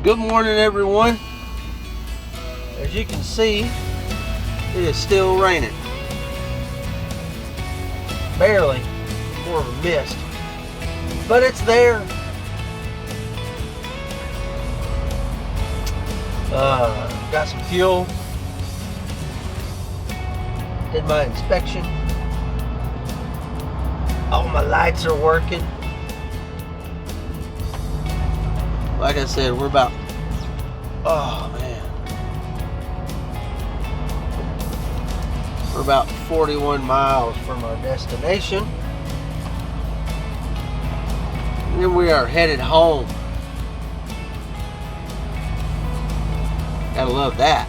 Good morning, everyone. As you can see, it is still raining. Barely, more of a mist, but it's there. Got some fuel. Did my inspection. All my lights are working. Like I said, we're about, we're about 41 miles from our destination. And then we are headed home. Gotta love that.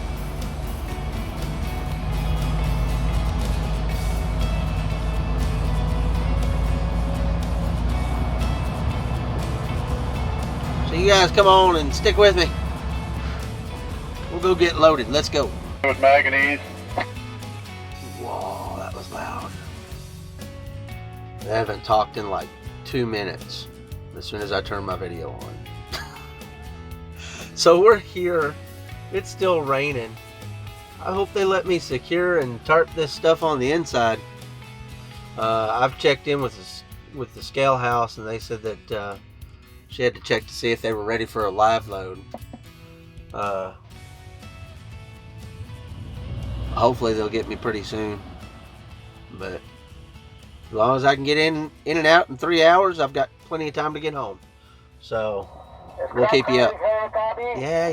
So you guys come on and stick with me. We'll go get loaded. Let's go. With manganese. Whoa, that was loud. I haven't talked in like 2 minutes as soon as I turn my video on. So we're here. It's still raining. I hope they let me secure and tarp this stuff on the inside. I've checked in with the scale house, and they said that she had to check to see if they were ready for a live load. Hopefully they'll get me pretty soon. But as long as I can get in and out in 3 hours, I've got plenty of time to get home. So we'll keep you up. Yeah.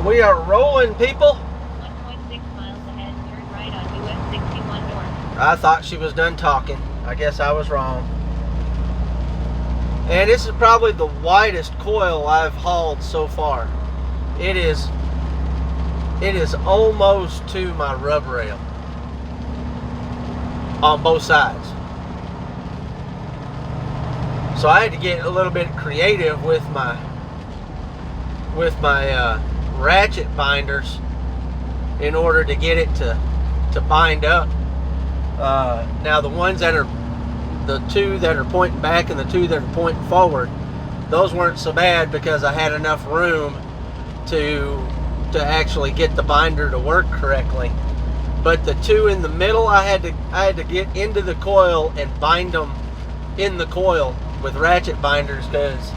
We are rolling, people. 1.6 miles ahead, turn right on US 61 North. I thought she was done talking. I guess I was wrong. And this is probably the widest coil I've hauled so far. It is almost to my rub rail on both sides. So I had to get a little bit creative with my ratchet binders in order to get it to bind up. Now the ones that are the two that are pointing back and the two that are pointing forward, those weren't so bad because I had enough room to actually get the binder to work correctly. But the two in the middle, I had to get into the coil and bind them in the coil with ratchet binders because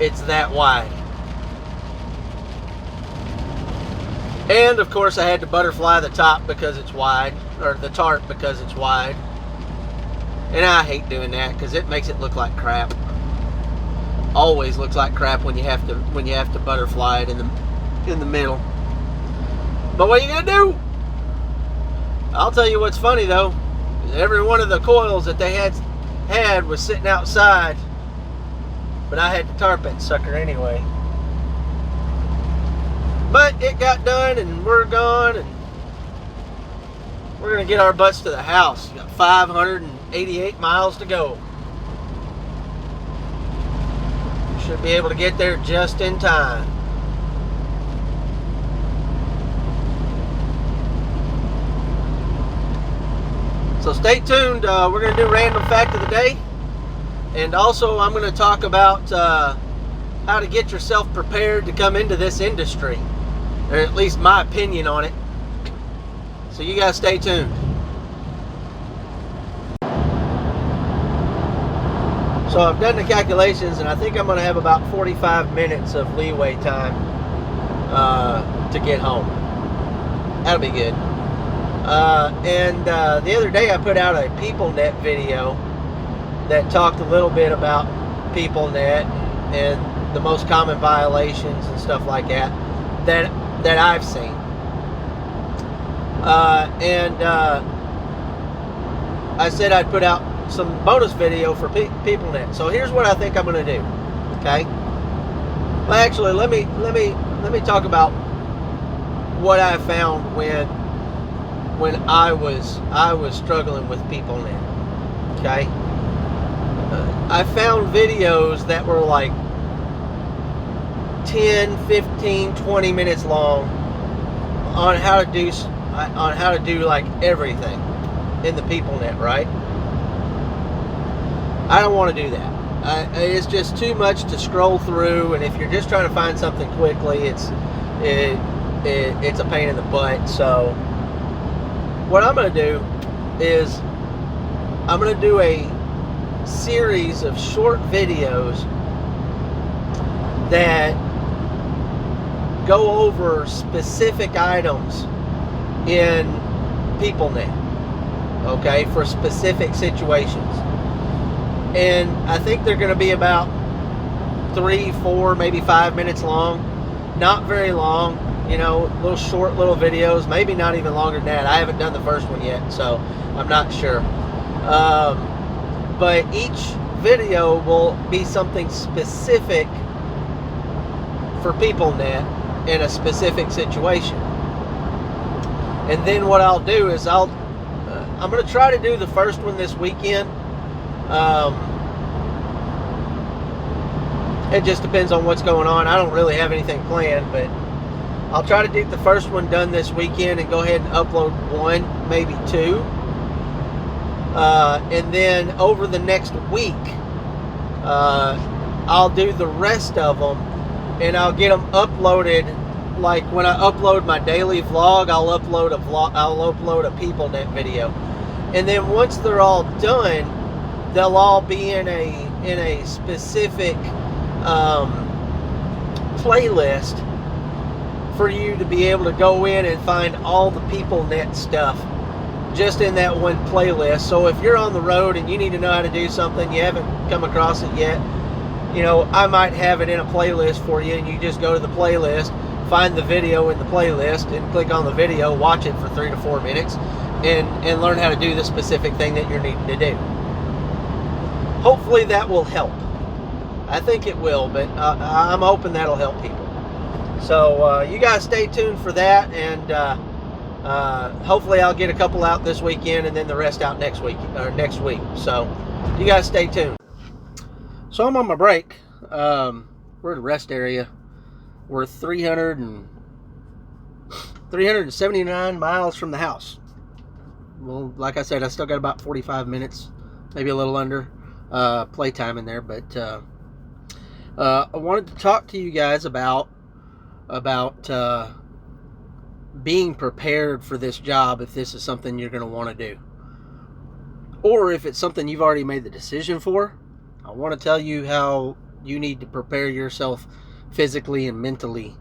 it's that wide. And of course I had to butterfly the top because it's wide, or the tarp because it's wide. And I hate doing that because it makes it look like crap. Always looks like crap when you have to butterfly it in the middle. But what are you gonna do? I'll tell you what's funny though. Every one of the coils that they had was sitting outside, but I had to tarp that sucker anyway. But it got done, and we're gone, and we're gonna get our butts to the house. We got 588 miles to go. Should be able to get there just in time. So stay tuned. We're going to do random fact of the day. And also I'm going to talk about how to get yourself prepared to come into this industry. Or at least my opinion on it. So you guys stay tuned. So I've done the calculations, and I think I'm going to have about 45 minutes of leeway time to get home. That'll be good. And the other day I put out a PeopleNet video that talked a little bit about PeopleNet and the most common violations and stuff like that I've seen. I said I'd put out some bonus video for PeopleNet. So here's what I think I'm going to do. Okay. Well, actually, let me talk about what I found when I was struggling with PeopleNet. Okay. I found videos that were like 10, 15, 20 minutes long on how to do like everything in the PeopleNet, right? I don't want to do that. it's just too much to scroll through, and if you're just trying to find something quickly, it's a pain in the butt. So what I'm going to do is I'm going to do a series of short videos that go over specific items in PeopleNet, okay, for specific situations. And I think they're going to be about 3, 4, maybe 5 minutes long. Not very long, you know, little short little videos, maybe not even longer than that. I haven't done the first one yet, so I'm not sure. But each video will be something specific for PeopleNet in a specific situation. And then what I'll do is I'm going to try to do the first one this weekend. It just depends on what's going on. I don't really have anything planned, but I'll try to get the first one done this weekend and go ahead and upload 1, maybe 2. And then over the next week, I'll do the rest of them, and I'll get them uploaded. Like when I upload my daily vlog, I'll upload a PeopleNet video, and then once they're all done, they'll all be in a specific playlist for you to be able to go in and find all the PeopleNet stuff just in that one playlist. So if you're on the road and you need to know how to do something, you haven't come across it yet, you know, I might have it in a playlist for you, and you just go to the playlist, find the video in the playlist, and click on the video, watch it for 3 to 4 minutes, and learn how to do the specific thing that you're needing to do. Hopefully that will help. I think it will, but I'm hoping that'll help people. So you guys stay tuned for that, and hopefully I'll get a couple out this weekend, and then the rest out next week. So you guys stay tuned. So I'm on my break. We're at a rest area. We're 379 miles from the house. Well, like I said, I still got about 45 minutes, maybe a little under, playtime in there. But I wanted to talk to you guys about being prepared for this job if this is something you're going to want to do. Or if it's something you've already made the decision for, I want to tell you how you need to prepare yourself physically and mentally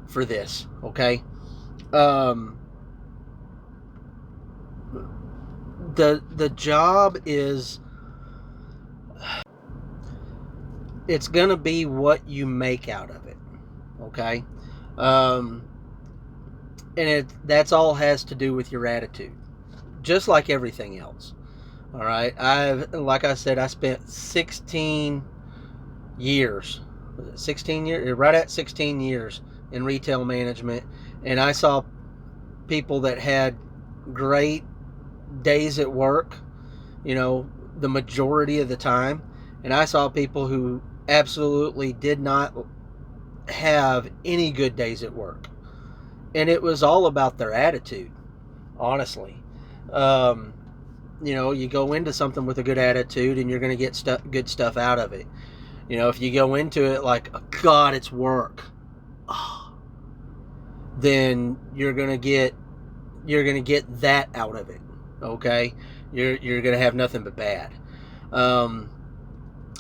for this, okay? The job is, it's gonna be what you make out of it, okay? And that's all has to do with your attitude, just like everything else. All right, like I said, I spent 16 years, right at 16 years in retail management, and I saw people that had great days at work, you know, the majority of the time, and I saw people who absolutely did not have any good days at work, and it was all about their attitude, honestly. You know, you go into something with a good attitude, and you're going to get good stuff out of it. You know, if you go into it like, oh, God, it's work, then you're going to get that out of it. Okay, you're going to have nothing but bad. And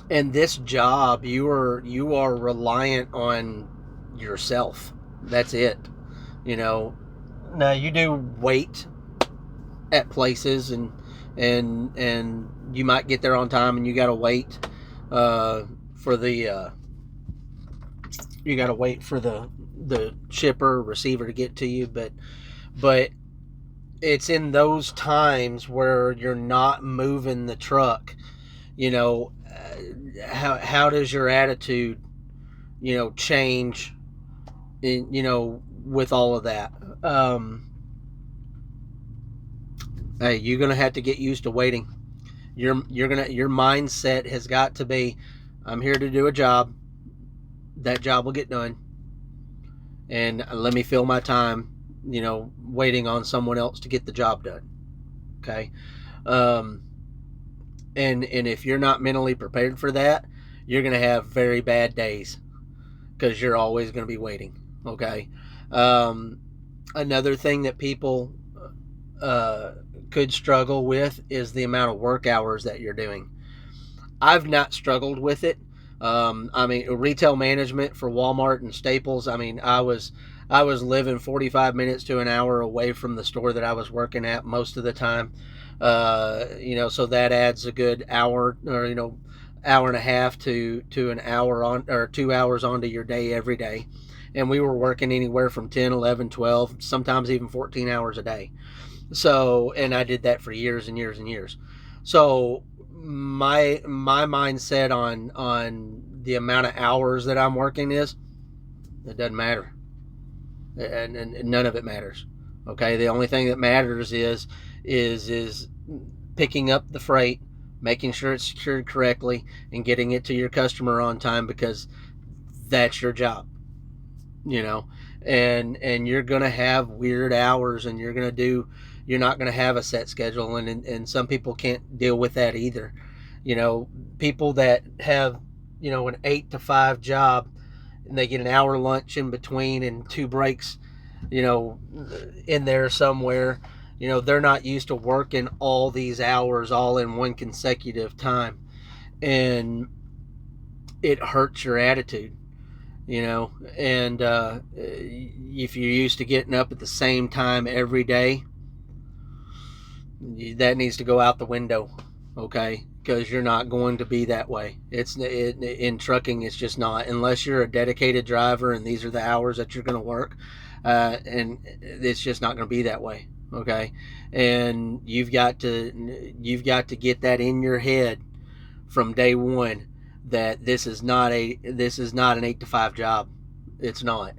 this job, you are reliant on yourself. That's it. You know, now you do wait at places, and you might get there on time, and you got to wait for the shipper, receiver to get to you, but it's in those times where you're not moving the truck, you know, how does your attitude, you know, change in, you know, with all of that. Hey, you're gonna have to get used to waiting. Your mindset has got to be, I'm here to do a job. That job will get done, and let me fill my time, you know, waiting on someone else to get the job done. Okay, and if you're not mentally prepared for that, you're going to have very bad days because you're always going to be waiting. Okay. Another thing that people could struggle with is the amount of work hours that you're doing. I've not struggled with it. I mean, retail management for Walmart and Staples. I mean, I was living 45 minutes to an hour away from the store that I was working at most of the time. So that adds a good hour, or hour and a half to an hour on, or 2 hours onto your day every day. And we were working anywhere from 10, 11, 12, sometimes even 14 hours a day. So, and I did that for years and years and years. So my mindset on the amount of hours that I'm working is, it doesn't matter, and none of it matters. Okay, the only thing that matters is picking up the freight, making sure it's secured correctly, and getting it to your customer on time, because that's your job. And you're gonna have weird hours, and you're not gonna have a set schedule, and some people can't deal with that either. People that have an 8 to 5 job, and they get an hour lunch in between and 2 breaks in there somewhere. They're not used to working all these hours all in one consecutive time, and it hurts your attitude. And if you're used to getting up at the same time every day, that needs to go out the window. Okay, because you're not going to be that way. In trucking, it's just not, unless you're a dedicated driver and these are the hours that you're going to work, and it's just not going to be that way. Okay, and you've got to get that in your head from day one, that this is not an 8 to 5 job. It's not.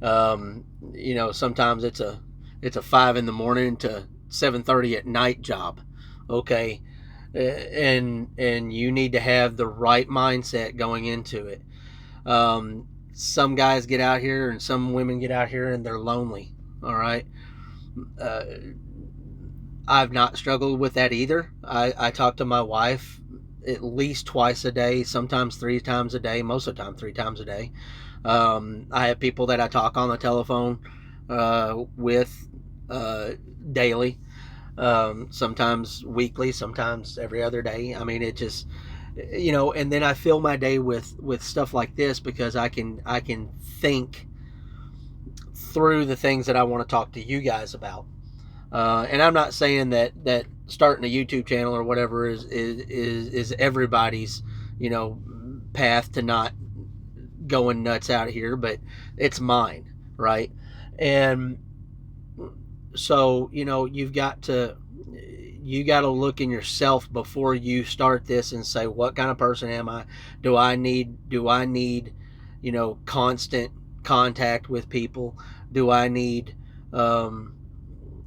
Sometimes it's a 5 in the morning to 7:30 at night job. Okay, and you need to have the right mindset going into it. Some guys get out here, and some women get out here, and they're lonely. All right. I've not struggled with that either. I talk to my wife at least twice a day, sometimes 3 times a day, most of the time 3 times a day. I have people that I talk on the telephone with daily, sometimes weekly, sometimes every other day. I mean, it just, and then I fill my day with stuff like this, because I can think through the things that I want to talk to you guys about. And I'm not saying that starting a YouTube channel or whatever is everybody's, path to not going nuts out here, but it's mine, right? And so, you got to look in yourself before you start this and say, what kind of person am I? Do I need, constant contact with people? Do I need,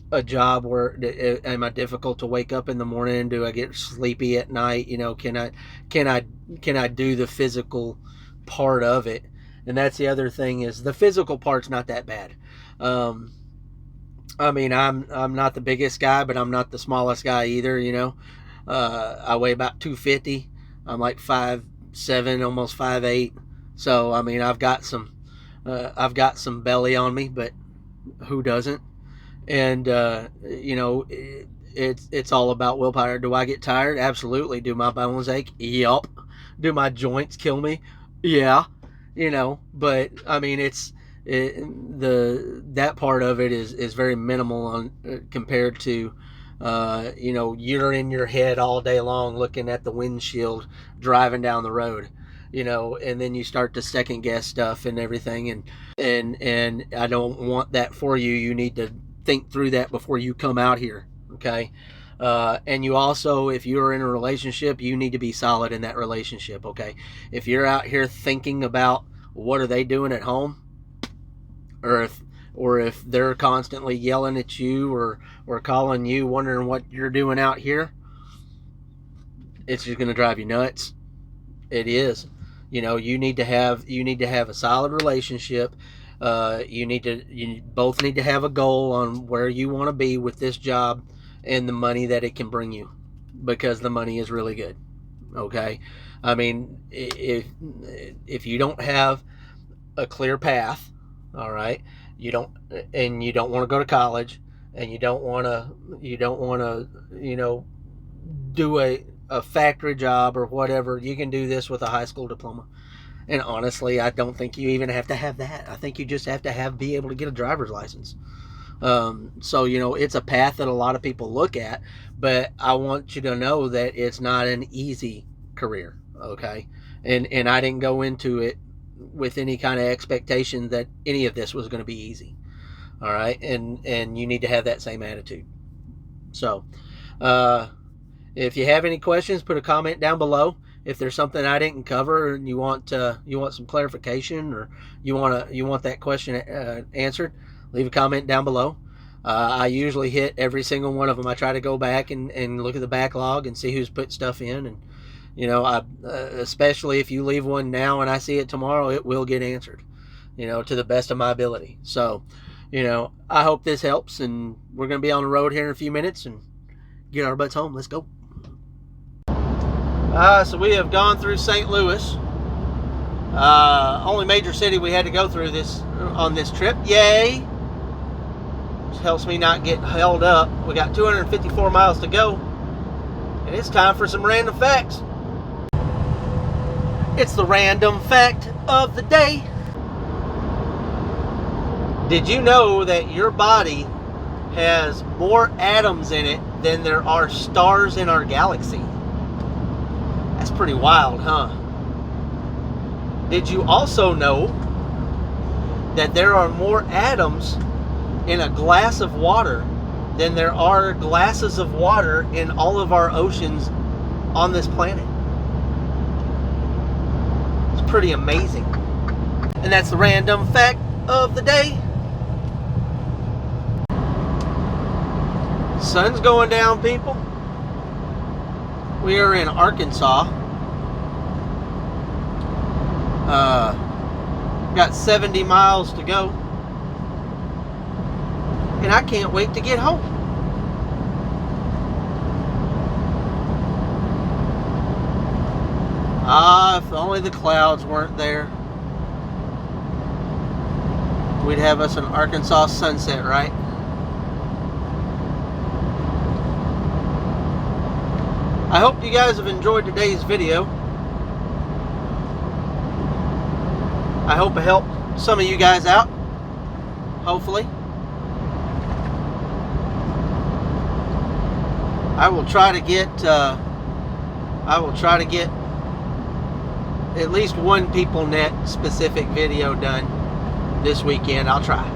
a job where, am I difficult to wake up in the morning? Do I get sleepy at night? Can I do the physical part of it? And that's the other thing, is the physical part's not that bad. I mean, I'm not the biggest guy, but I'm not the smallest guy either. I weigh about 250. I'm like 5'7", almost 5'8". So I mean, I've got some belly on me, but who doesn't? And it's all about willpower. Do I get tired? Absolutely. Do my bones ache? Yup. Do my joints kill me? Yeah. But I mean, that part of it is very minimal compared to you're in your head all day long looking at the windshield driving down the road, and then you start to second guess stuff and everything, and I don't want that for you. You need to think through that before you come out here. Okay. And you also, if you're in a relationship, you need to be solid in that relationship. Okay. If you're out here thinking about what are they doing at home, or if they're constantly yelling at you or calling you, wondering what you're doing out here, it's just going to drive you nuts. It is. You need to have a solid relationship. You both need to have a goal on where you want to be with this job and the money that it can bring you, because the money is really good. Okay, I mean, if you don't have a clear path, all right, you don't, and you don't want to go to college, and you don't want to, do a factory job or whatever, you can do this with a high school diploma. And honestly, I don't think you even have to have that. I think you just have to be able to get a driver's license. So, it's a path that a lot of people look at, but I want you to know that it's not an easy career. Okay. And I didn't go into it with any kind of expectation that any of this was going to be easy. All right. And you need to have that same attitude. So, if you have any questions, put a comment down below. If there's something I didn't cover and you want some clarification, or you want that question answered, leave a comment down below. I usually hit every single one of them. I try to go back and look at the backlog and see who's put stuff in, and especially if you leave one now and I see it tomorrow, it will get answered, to the best of my ability. So, I hope this helps, and we're going to be on the road here in a few minutes and get our butts home. Let's go. So we have gone through St. Louis. Only major city we had to go through on this trip. Yay! Which helps me not get held up. We got 254 miles to go, and it's time for some random facts. It's the random fact of the day. Did you know that your body has more atoms in it than there are stars in our galaxy? That's pretty wild, huh? Did you also know that there are more atoms in a glass of water than there are glasses of water in all of our oceans on this planet? It's pretty amazing. And that's the random fact of the day. Sun's going down, people. We are in Arkansas. Got 70 miles to go. And I can't wait to get home. If only the clouds weren't there, we'd have us an Arkansas sunset, right? I hope you guys have enjoyed today's video. I hope it helped some of you guys out, hopefully. I will try to get at least one PeopleNet specific video done this weekend. I'll try.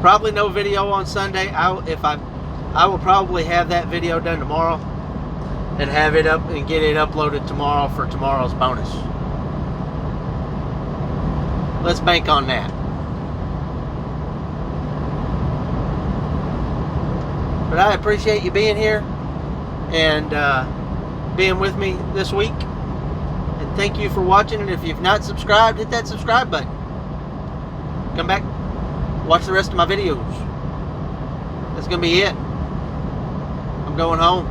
Probably no video on Sunday. I will probably have that video done tomorrow and have it up and get it uploaded tomorrow for tomorrow's bonus. Let's bank on that. But I appreciate you being here and being with me this week. And thank you for watching. And if you've not subscribed, hit that subscribe button. Come back, watch the rest of my videos. That's going to be it. I'm going home.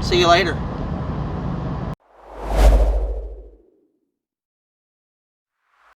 See you later.